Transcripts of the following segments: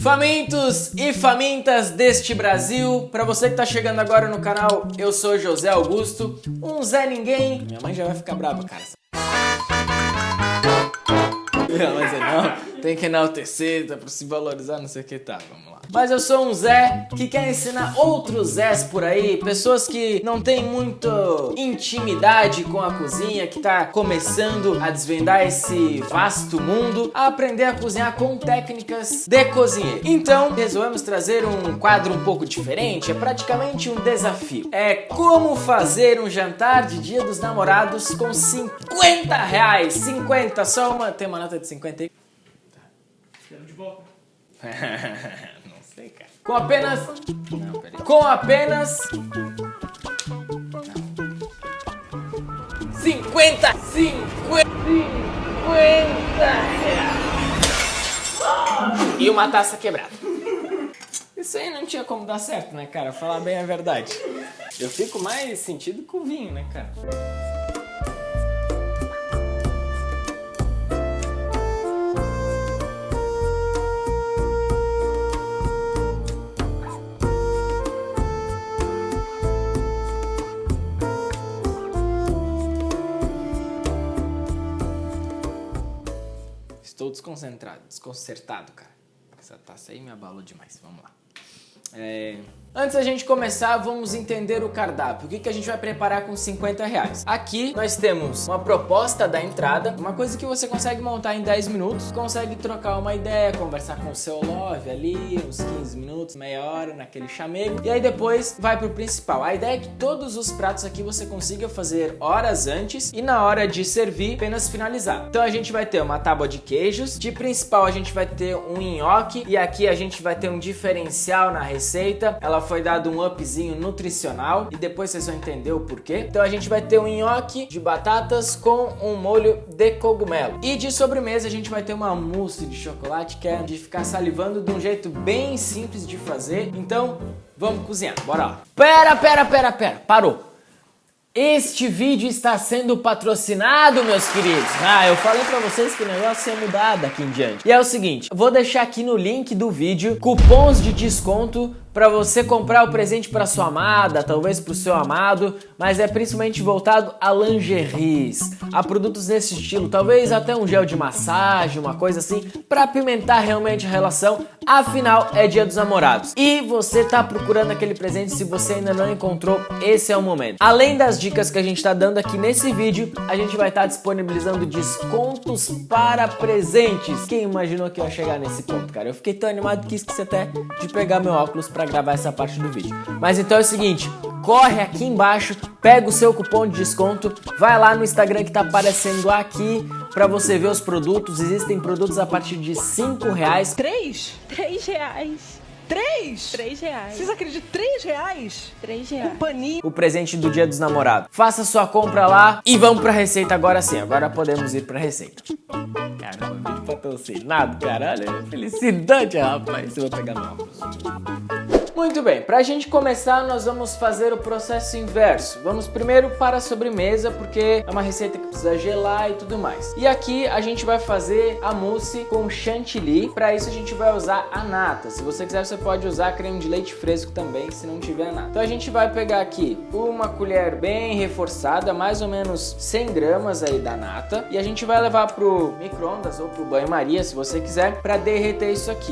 Famintos e famintas deste Brasil, pra você que tá chegando agora no canal, eu sou José Augusto, um Zé Ninguém. Minha mãe já vai ficar brava, cara. Mas não, tem que enaltecer, tá pra se valorizar, não sei o que, tá, vamos lá. Mas eu sou um Zé que quer ensinar outros Zés por aí, pessoas que não têm muita intimidade com a cozinha, que tá começando a desvendar esse vasto mundo, a aprender a cozinhar com técnicas de cozinheiro. Então, resolvemos trazer um quadro um pouco diferente, é praticamente um desafio. É como fazer um jantar de Dia dos Namorados com R$50. 50, só uma, tem uma nota de 50 aí? Quero de volta. Não sei, cara. Com apenas... Não, peraí. Com apenas... 50 reais. E uma taça quebrada. Isso aí não tinha como dar certo, né, cara? Falar bem a verdade. Eu fico mais sentido com o vinho, né, cara? Estou desconcertado, cara. Essa taça aí me abalou demais. Vamos lá. Antes da gente começar, vamos entender o cardápio. O que a gente vai preparar com R$50? Aqui nós temos uma proposta da entrada, uma coisa que você consegue montar em 10 minutos, consegue trocar uma ideia, conversar com o seu love ali, uns 15 minutos, meia hora naquele chamego, e aí depois vai pro principal. A ideia é que todos os pratos aqui você consiga fazer horas antes e na hora de servir, apenas finalizar. Então a gente vai ter uma tábua de queijos, de principal a gente vai ter um nhoque, e aqui a gente vai ter um diferencial na receita. Ela foi dado um upzinho nutricional e depois vocês vão entender o porquê. Então a gente vai ter um nhoque de batatas com um molho de cogumelo. E de sobremesa a gente vai ter uma mousse de chocolate que é de ficar salivando de um jeito bem simples de fazer. Então vamos cozinhar, bora lá. Pera, parou. Este vídeo está sendo patrocinado, meus queridos. Eu falei pra vocês que o negócio ia mudar daqui em diante. E é o seguinte, eu vou deixar aqui no link do vídeo cupons de desconto para você comprar o presente para sua amada, talvez para o seu amado, mas é principalmente voltado a lingeries, a produtos desse estilo, talvez até um gel de massagem, uma coisa assim, para apimentar realmente a relação, afinal é Dia dos Namorados. E você tá procurando aquele presente, se você ainda não encontrou, esse é o momento. Além das dicas que a gente tá dando aqui nesse vídeo, a gente vai estar disponibilizando descontos para presentes. Quem imaginou que eu ia chegar nesse ponto, cara? Eu fiquei tão animado que esqueci até de pegar meu óculos para gravar essa parte do vídeo. Mas então é o seguinte, corre aqui embaixo, pega o seu cupom de desconto, vai lá no Instagram que tá aparecendo aqui para você ver os produtos. Existem produtos a partir de R$5. R$3? R$3? Vocês acreditam? R$3? R$3. Um paninho. O presente do Dia dos Namorados. Faça sua compra lá e vamos pra receita agora sim. Agora podemos ir pra receita. Caramba, vídeo patrocinado, caralho. É felicidade, rapaz. Eu vou pegar meu óculos. Muito bem, pra gente começar nós vamos fazer o processo inverso. Vamos primeiro para a sobremesa, porque é uma receita que precisa gelar e tudo mais. E aqui a gente vai fazer a mousse com chantilly. Para isso a gente vai usar a nata. Se você quiser você pode usar creme de leite fresco também, se não tiver nata. Então a gente vai pegar aqui uma colher bem reforçada, mais ou menos 100 gramas aí da nata. E a gente vai levar pro micro-ondas ou pro banho-maria, se você quiser, para derreter isso aqui.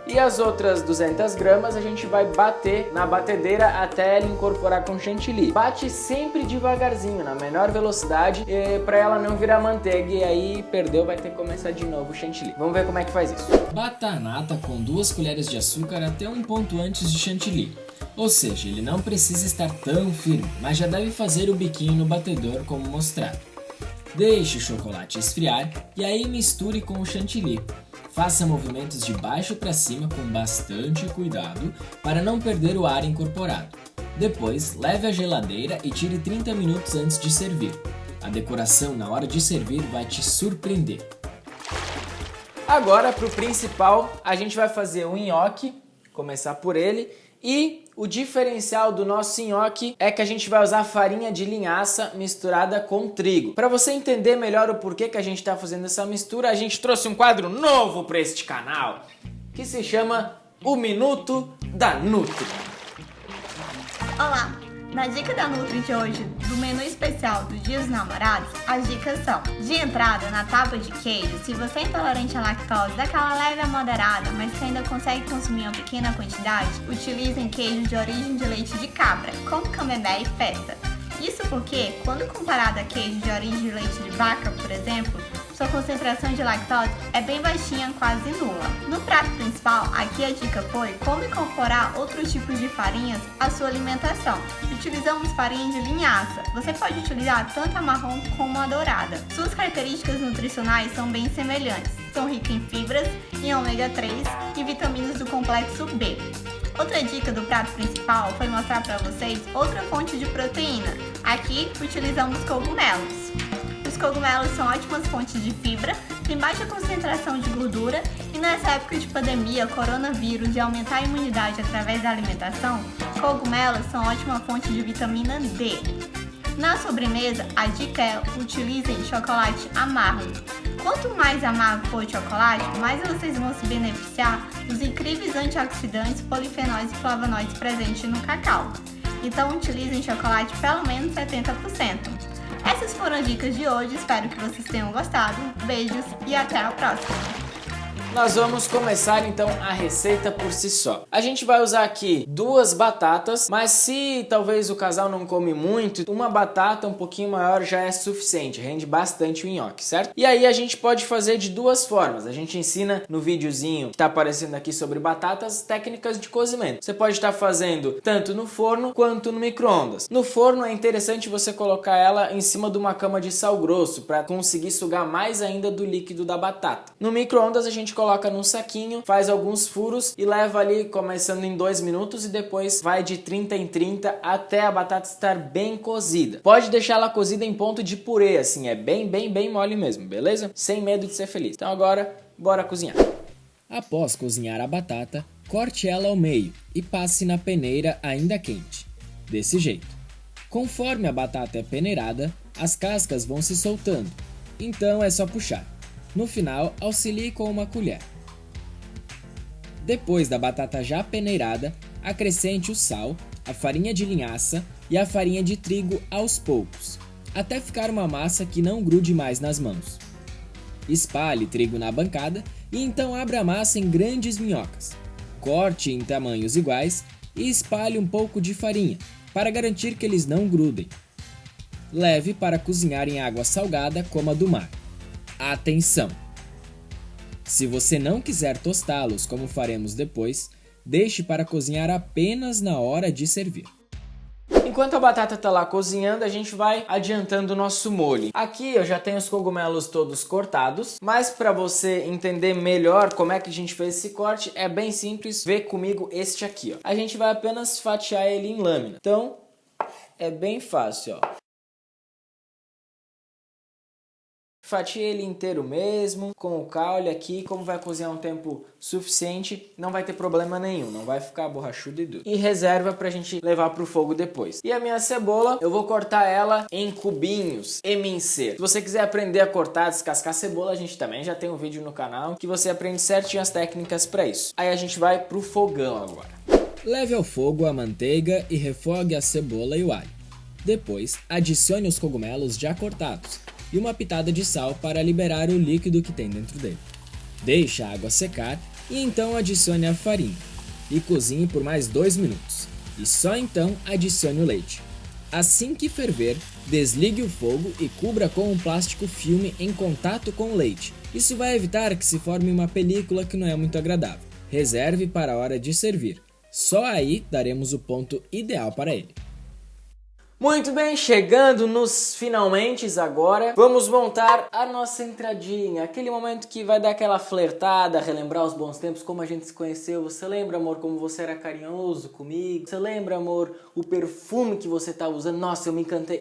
E as outras 200 gramas a gente vai bater na batedeira até ela incorporar com chantilly. Bate sempre devagarzinho, na menor velocidade, para ela não virar manteiga e aí perdeu, vai ter que começar de novo o chantilly. Vamos ver como é que faz isso. Bata a nata com 2 colheres de açúcar até um ponto antes de chantilly. Ou seja, ele não precisa estar tão firme, mas já deve fazer o biquinho no batedor como mostrado. Deixe o chocolate esfriar e aí misture com o chantilly. Faça movimentos de baixo para cima com bastante cuidado para não perder o ar incorporado. Depois, leve à geladeira e tire 30 minutos antes de servir. A decoração na hora de servir vai te surpreender. Agora, para o principal, a gente vai fazer um nhoque, começar por ele, e o diferencial do nosso nhoque é que a gente vai usar farinha de linhaça misturada com trigo. Para você entender melhor o porquê que a gente está fazendo essa mistura, a gente trouxe um quadro novo para este canal. que se chama o Minuto da Nutri. Olá! Na dica da Nutri de hoje, do menu especial do Dia dos Namorados, as dicas são: de entrada, na tábua de queijo, se você é intolerante à lactose, daquela leve a moderada, mas que ainda consegue consumir uma pequena quantidade, utilizem queijo de origem de leite de cabra, como Camembert e Feta. Isso porque, quando comparado a queijo de origem de leite de vaca, por exemplo, sua concentração de lactose é bem baixinha, quase nula. No prato principal, aqui a dica foi como incorporar outros tipos de farinhas à sua alimentação. Utilizamos farinha de linhaça. Você pode utilizar tanto a marrom como a dourada. Suas características nutricionais são bem semelhantes. São ricas em fibras, em ômega 3 e vitaminas do complexo B. Outra dica do prato principal foi mostrar para vocês outra fonte de proteína. Aqui utilizamos cogumelos. Os cogumelos são ótimas fontes de fibra, têm baixa concentração de gordura e nessa época de pandemia, coronavírus e aumentar a imunidade através da alimentação, cogumelos são ótima fonte de vitamina D. Na sobremesa, a dica é utilizem chocolate amargo. Quanto mais amargo for o chocolate, mais vocês vão se beneficiar dos incríveis antioxidantes, polifenóis e flavonoides presentes no cacau. Então utilizem chocolate pelo menos 70%. Essas foram as dicas de hoje, espero que vocês tenham gostado. Beijos e até a próxima! Nós vamos começar então a receita por si só. A gente vai usar aqui 2 batatas, mas se talvez o casal não come muito, uma batata um pouquinho maior já é suficiente, rende bastante o nhoque, certo? E aí a gente pode fazer de 2 formas. A gente ensina no videozinho que tá aparecendo aqui sobre batatas, técnicas de cozimento. Você pode estar fazendo tanto no forno quanto no micro-ondas. No forno é interessante você colocar ela em cima de uma cama de sal grosso para conseguir sugar mais ainda do líquido da batata. No micro-ondas a gente coloca num saquinho, faz alguns furos e leva ali começando em 2 minutos e depois vai de 30 em 30 até a batata estar bem cozida. Pode deixar ela cozida em ponto de purê, assim, é bem mole mesmo, beleza? Sem medo de ser feliz. Então agora, bora cozinhar. Após cozinhar a batata, corte ela ao meio e passe na peneira ainda quente. Desse jeito. Conforme a batata é peneirada, as cascas vão se soltando, então é só puxar. No final, auxilie com uma colher. Depois da batata já peneirada, acrescente o sal, a farinha de linhaça e a farinha de trigo aos poucos, até ficar uma massa que não grude mais nas mãos. Espalhe trigo na bancada e então abra a massa em grandes minhocas. Corte em tamanhos iguais e espalhe um pouco de farinha, para garantir que eles não grudem. Leve para cozinhar em água salgada como a do mar. Atenção! Se você não quiser tostá-los como faremos depois, deixe para cozinhar apenas na hora de servir. Enquanto a batata tá lá cozinhando, a gente vai adiantando o nosso molho. Aqui eu já tenho os cogumelos todos cortados, mas para você entender melhor como é que a gente fez esse corte, é bem simples, vê comigo este aqui, ó. A gente vai apenas fatiar ele em lâmina. Então, é bem fácil, ó. Fatia ele inteiro mesmo, com o caule aqui, como vai cozinhar um tempo suficiente, não vai ter problema nenhum, não vai ficar borrachudo e duro. E reserva pra gente levar pro fogo depois. E a minha cebola, eu vou cortar ela em cubinhos, emincer. Se você quiser aprender a cortar, descascar cebola, a gente também já tem um vídeo no canal que você aprende certinho as técnicas pra isso. Aí a gente vai pro fogão agora. Leve ao fogo a manteiga e refogue a cebola e o alho. Depois, adicione os cogumelos já cortados e uma pitada de sal para liberar o líquido que tem dentro dele. Deixe a água secar e então adicione a farinha e cozinhe por mais 2 minutos. E só então adicione o leite. Assim que ferver, desligue o fogo e cubra com um plástico filme em contato com o leite. Isso vai evitar que se forme uma película que não é muito agradável. Reserve para a hora de servir. Só aí daremos o ponto ideal para ele. Muito bem, chegando nos finalmentes agora, vamos montar a nossa entradinha, aquele momento que vai dar aquela flertada, relembrar os bons tempos, como a gente se conheceu. Você lembra, amor, como você era carinhoso comigo? Você lembra, amor, o perfume que você tá usando? Nossa, eu me encantei.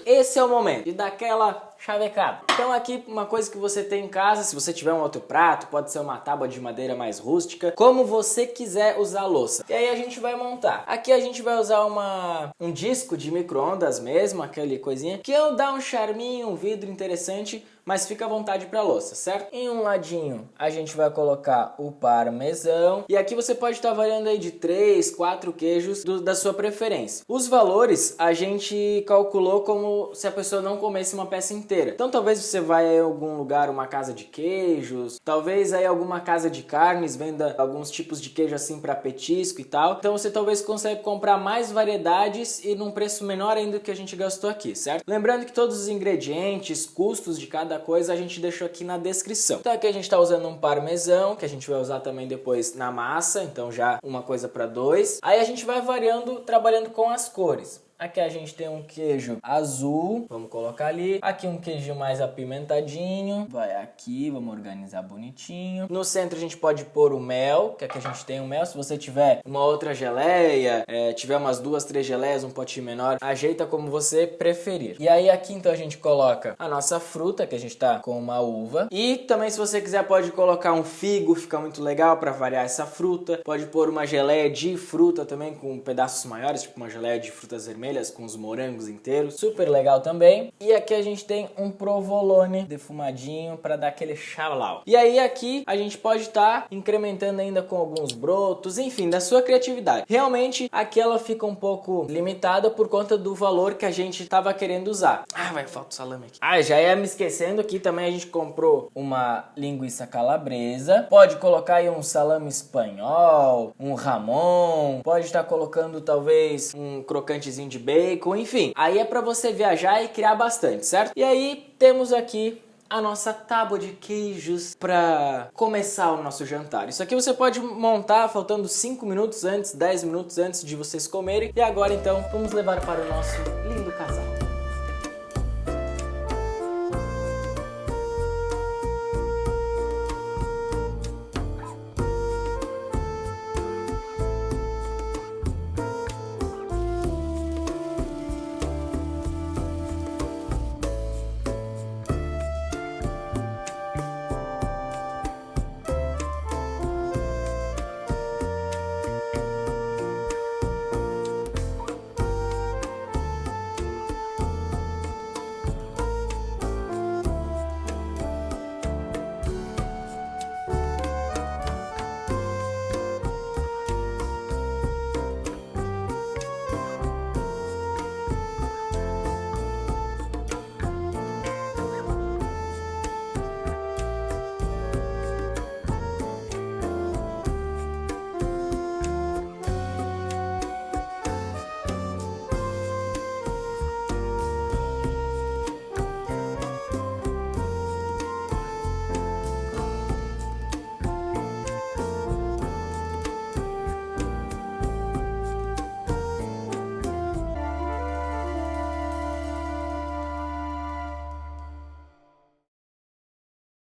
Esse é o momento de dar aquela chavecado. Então aqui uma coisa que você tem em casa, se você tiver um outro prato, pode ser uma tábua de madeira mais rústica, como você quiser usar a louça. E aí a gente vai montar. Aqui a gente vai usar um disco de micro-ondas mesmo, aquele coisinha, que dá um charminho, um vidro interessante, mas fica à vontade para louça, certo? Em um ladinho a gente vai colocar o parmesão e aqui você pode estar variando aí de 3, 4 queijos da sua preferência. Os valores a gente calculou como se a pessoa não comesse uma peça inteira. Então talvez você vá em algum lugar, uma casa de queijos, talvez aí alguma casa de carnes venda alguns tipos de queijo assim para petisco e tal. Então você talvez consiga comprar mais variedades e num preço menor ainda do que a gente gastou aqui, certo? Lembrando que todos os ingredientes, custos de cada coisa a gente deixou aqui na descrição. Então aqui a gente está usando um parmesão, que a gente vai usar também depois na massa, então já uma coisa para 2. Aí a gente vai variando, trabalhando com as cores. Aqui a gente tem um queijo azul, vamos colocar ali. Aqui um queijo mais apimentadinho, vai aqui, vamos organizar bonitinho. No centro a gente pode pôr o mel, que aqui a gente tem o mel. Se você tiver uma outra geleia, tiver umas 2, 3 geleias, um potinho menor, ajeita como você preferir. E aí aqui então a gente coloca a nossa fruta, que a gente tá com uma uva. E também se você quiser pode colocar um figo, fica muito legal para variar essa fruta. Pode pôr uma geleia de fruta também com pedaços maiores, tipo uma geleia de frutas vermelhas com os morangos inteiros, super legal também. E aqui a gente tem um provolone defumadinho para dar aquele xalau. E aí aqui a gente pode estar incrementando ainda com alguns brotos, enfim, da sua criatividade. Realmente aqui ela fica um pouco limitada por conta do valor que a gente estava querendo usar. Vai, falta o salame aqui. Já ia me esquecendo aqui também a gente comprou uma linguiça calabresa. Pode colocar aí um salame espanhol, um ramon, pode estar colocando talvez um crocantezinho de bacon, enfim. Aí é pra você viajar e criar bastante, certo? E aí temos aqui a nossa tábua de queijos para começar o nosso jantar. Isso aqui você pode montar faltando 5 minutos antes, 10 minutos antes de vocês comerem. E agora então vamos levar para o nosso